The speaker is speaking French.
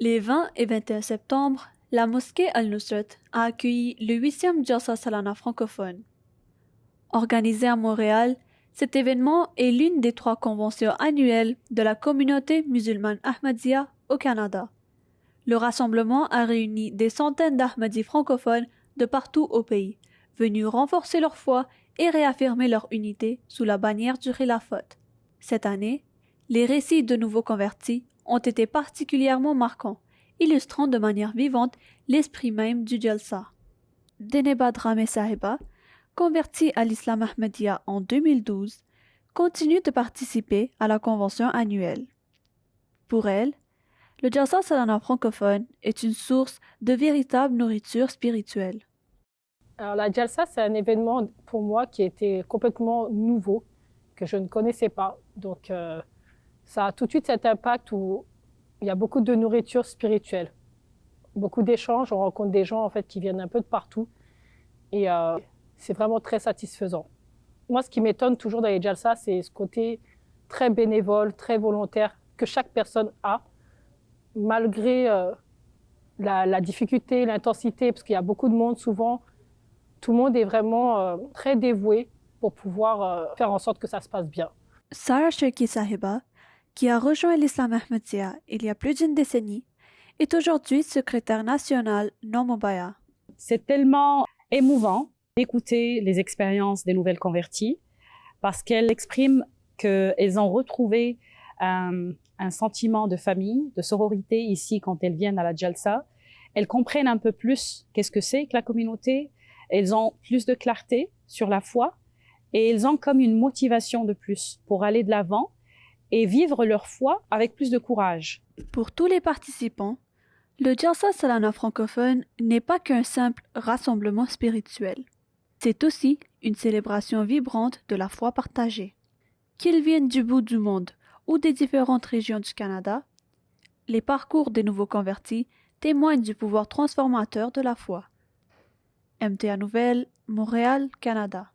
Les 20 et 21 septembre, la mosquée Al-Nusrat a accueilli le 8e Jalsa Salana francophone. Organisé à Montréal, cet événement est l'une des 3 conventions annuelles de la communauté musulmane Ahmadiyya au Canada. Le rassemblement a réuni des centaines d'Ahmadis francophones de partout au pays, venus renforcer leur foi et réaffirmer leur unité sous la bannière du Khilafat. Cette année, les récits de nouveaux convertis ont été particulièrement marquants, illustrant de manière vivante l'esprit même du Jalsa. Deneba Dramé Sahiba, convertie à l'islam Ahmadiyya en 2012, continue de participer à la convention annuelle. Pour elle, le Jalsa Salana francophone est une source de véritable nourriture spirituelle. Alors la Jalsa, c'est un événement pour moi qui était complètement nouveau, que je ne connaissais pas. Donc ça a tout de suite cet impact où il y a beaucoup de nourriture spirituelle, beaucoup d'échanges, on rencontre des gens en fait qui viennent un peu de partout et c'est vraiment très satisfaisant. Moi, ce qui m'étonne toujours dans les Jalsa, c'est ce côté très bénévole, très volontaire que chaque personne a, malgré la difficulté, l'intensité, parce qu'il y a beaucoup de monde souvent. Tout le monde est vraiment très dévoué pour pouvoir faire en sorte que ça se passe bien. Sarah Sherki Sahiba, qui a rejoint l'islam Ahmadiyya il y a plus d'une décennie, est aujourd'hui secrétaire nationale non-Mobaya. C'est tellement émouvant d'écouter les expériences des nouvelles converties parce qu'elles expriment qu'elles ont retrouvé un sentiment de famille, de sororité ici quand elles viennent à la Jalsa. Elles comprennent un peu plus qu'est-ce que c'est que la communauté. Elles ont plus de clarté sur la foi et elles ont comme une motivation de plus pour aller de l'avant et vivre leur foi avec plus de courage. Pour tous les participants, le Jalsa Salana francophone n'est pas qu'un simple rassemblement spirituel. C'est aussi une célébration vibrante de la foi partagée. Qu'ils viennent du bout du monde ou des différentes régions du Canada, les parcours des nouveaux convertis témoignent du pouvoir transformateur de la foi. MTA Nouvelles, Montréal, Canada.